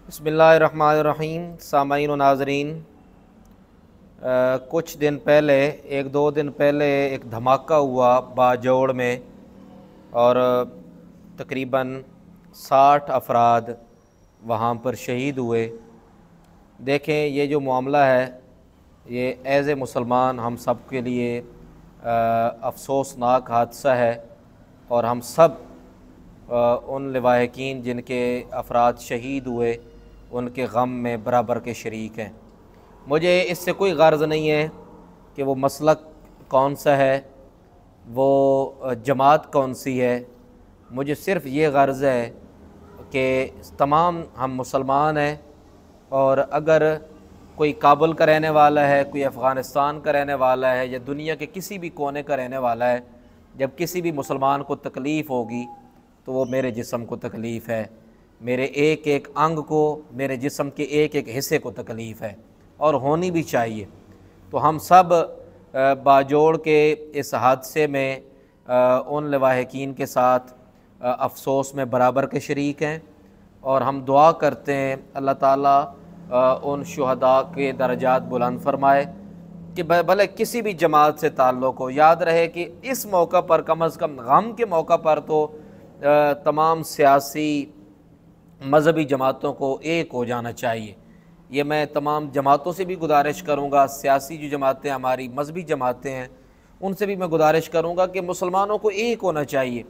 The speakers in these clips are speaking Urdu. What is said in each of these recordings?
بسم اللہ الرحمن الرحیم۔ سامعین و ناظرین، کچھ دن پہلے ایک دو دن پہلے ایک دھماکہ ہوا باجوڑ میں اور تقریباً 60 افراد وہاں پر شہید ہوئے۔ دیکھیں، یہ جو معاملہ ہے یہ ایز اے مسلمان ہم سب کے لیے افسوسناک حادثہ ہے، اور ہم سب ان لواحقین جن کے افراد شہید ہوئے ان کے غم میں برابر کے شریک ہیں۔ مجھے اس سے کوئی غرض نہیں ہے کہ وہ مسلک کون سا ہے، وہ جماعت کون سی ہے۔ مجھے صرف یہ غرض ہے کہ تمام ہم مسلمان ہیں، اور اگر کوئی کابل کا رہنے والا ہے، کوئی افغانستان کا رہنے والا ہے، یا دنیا کے کسی بھی کونے کا رہنے والا ہے، جب کسی بھی مسلمان کو تکلیف ہوگی تو وہ میرے جسم کو تکلیف ہے، میرے ایک ایک انگ کو، میرے جسم کے ایک ایک حصے کو تکلیف ہے، اور ہونی بھی چاہیے۔ تو ہم سب باجوڑ کے اس حادثے میں ان لواحقین کے ساتھ افسوس میں برابر کے شریک ہیں، اور ہم دعا کرتے ہیں اللہ تعالیٰ ان شہداء کے درجات بلند فرمائے، کہ بھلے کسی بھی جماعت سے تعلق ہو۔ یاد رہے کہ اس موقع پر کم از کم غم کے موقع پر تو تمام سیاسی مذہبی جماعتوں کو ایک ہو جانا چاہیے۔ یہ میں تمام جماعتوں سے بھی گزارش کروں گا، سیاسی جو جماعتیں ہماری مذہبی جماعتیں ہیں ان سے بھی میں گزارش کروں گا کہ مسلمانوں کو ایک ہونا چاہیے۔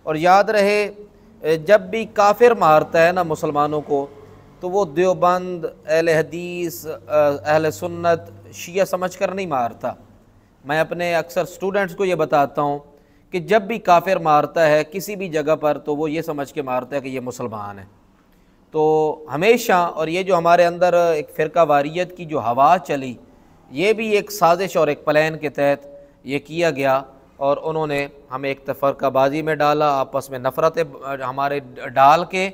اور یاد رہے، جب بھی کافر مارتا ہے نا مسلمانوں کو، تو وہ دیوبند، اہل حدیث، اہل سنت، شیعہ سمجھ کر نہیں مارتا۔ میں اپنے اکثر سٹوڈنٹس کو یہ بتاتا ہوں کہ جب بھی کافر مارتا ہے کسی بھی جگہ پر تو وہ یہ سمجھ کے مارتا ہے کہ یہ مسلمان ہے۔ تو ہمیشہ، اور یہ جو ہمارے اندر ایک فرقہ واریت کی جو ہوا چلی، یہ بھی ایک سازش اور ایک پلان کے تحت یہ کیا گیا، اور انہوں نے ہمیں ایک فرقہ بازی میں ڈالا، آپس میں نفرتیں ہمارے ڈال کے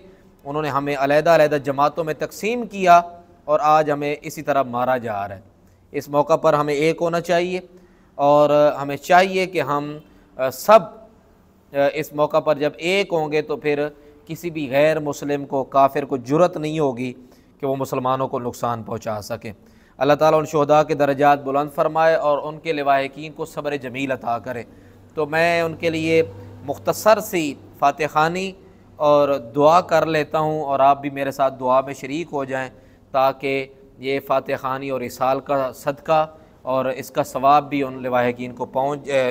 انہوں نے ہمیں علیحدہ علیحدہ جماعتوں میں تقسیم کیا، اور آج ہمیں اسی طرح مارا جا رہا ہے۔ اس موقع پر ہمیں ایک ہونا چاہیے، اور ہمیں چاہیے کہ ہم سب اس موقع پر جب ایک ہوں گے تو پھر کسی بھی غیر مسلم کو، کافر کو جرأت نہیں ہوگی کہ وہ مسلمانوں کو نقصان پہنچا سکیں۔ اللہ تعالیٰ ان شہداء کے درجات بلند فرمائے اور ان کے لواحقین کو صبر جمیل عطا کرے۔ تو میں ان کے لیے مختصر سی فاتح خوانی اور دعا کر لیتا ہوں، اور آپ بھی میرے ساتھ دعا میں شریک ہو جائیں، تاکہ یہ فاتح خوانی اور اصحال کا صدقہ اور اس کا ثواب بھی ان لواحقین کو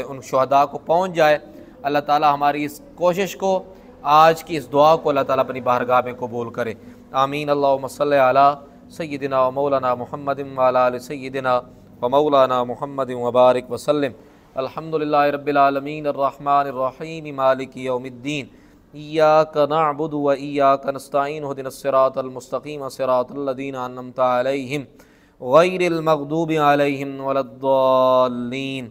ان شہداء کو پہنچ جائے۔ اللہ تعالیٰ ہماری اس کوشش کو، آج کی اس دعا کو اللہ تعالیٰ اپنی بارگاہ میں قبول کرے۔ آمین۔ اللہم صلی علی سیدنا و مولانا محمد وعلی آل سیدنا و مولانا محمد وبارک وسلم۔ الحمدللہ رب العالمین الرحمن الرحیم مالک یوم الدین، ایاک نعبد و ایاک نستعین، اہدنا الصراط المستقیم صراط الذین انعمت علیہم غیر المغضوب علیہم ولا الضالین۔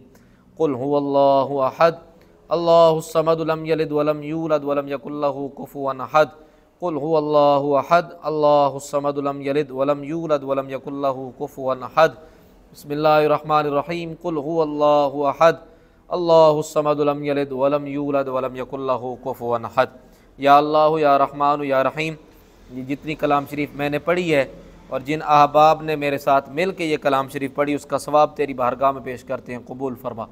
قل هو اللہ احد اللہ الصمد لم یلد ولم یولد ولم یکن لہ کفوا احد۔ قل هو اللہ احد اللہ الصمد لم یلد ولم یولد ولم یکن لہ کفوا احد۔ بسم اللہ الرحمن الرحیم۔ قل هو اللہ احد اللہ الصمد لم یلد ولم یولد ولم یکن لہ کفوا احد۔ یا اللہ، یا رحمان، یا رحیم، یہ جتنی کلام شریف میں نے پڑھی ہے اور جن احباب نے میرے ساتھ مل کے یہ کلام شریف پڑھی، اس کا ثواب تیری بارگاہ میں پیش کرتے ہیں، قبول فرما۔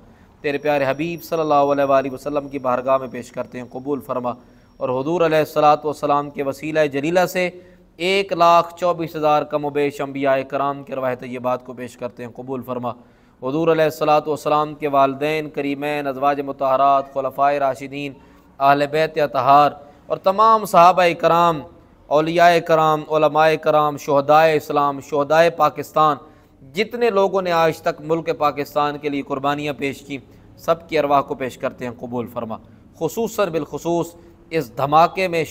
تیرے پیارے حبیب صلی اللہ علیہ وآلہ وسلم کی بارگاہ میں پیش کرتے ہیں، قبول فرما۔ اور حضور علیہ الصلاۃ کے وسیلہ جلیلہ سے 1,24,000 کم و بیش انبیاء کرام کے روایت طیبات کو پیش کرتے ہیں، قبول فرما۔ حضور علیہ الصلاۃ کے والدین کریمین، ازواج مطہرات، خلفائے راشدین، اہل بیت اطہار، اور تمام صحابہ کرام، اولیاء کرام، علماء کرام، شہدائے اسلام، شہدائے پاکستان، جتنے لوگوں نے آج تک ملک پاکستان کے لیے قربانیاں پیش کی، سب کی ارواح کو پیش کرتے ہیں، قبول فرما۔ خصوصاً بالخصوص اس دھماکے میں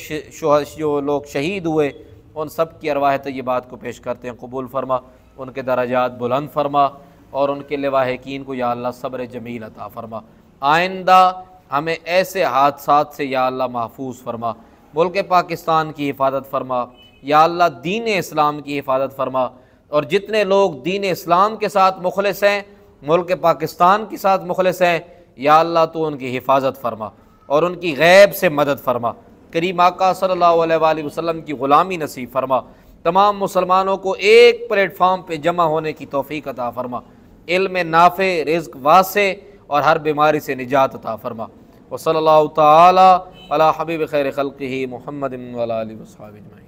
جو لوگ شہید ہوئے، ان سب کی ارواح طیبات کو پیش کرتے ہیں، قبول فرما۔ ان کے درجات بلند فرما، اور ان کے لواحقین کو یا اللہ صبر جمیل عطا فرما۔ آئندہ ہمیں ایسے حادثات سے یا اللہ محفوظ فرما، ملک پاکستان کی حفاظت فرما، یا اللہ دین اسلام کی حفاظت فرما، اور جتنے لوگ دین اسلام کے ساتھ مخلص ہیں، ملک پاکستان کے ساتھ مخلص ہیں، یا اللہ تو ان کی حفاظت فرما اور ان کی غیب سے مدد فرما۔ کریم آقا صلی اللہ علیہ وآلہ وسلم کی غلامی نصیب فرما۔ تمام مسلمانوں کو ایک پلیٹ فارم پہ جمع ہونے کی توفیق عطا فرما، علم نافع، رزق واسع اور ہر بیماری سے نجات عطا فرما۔ وصلی اللہ تعالی علی حبیب خیر خلقہ محمد وعلی آلہ وصحبہ اجمعین۔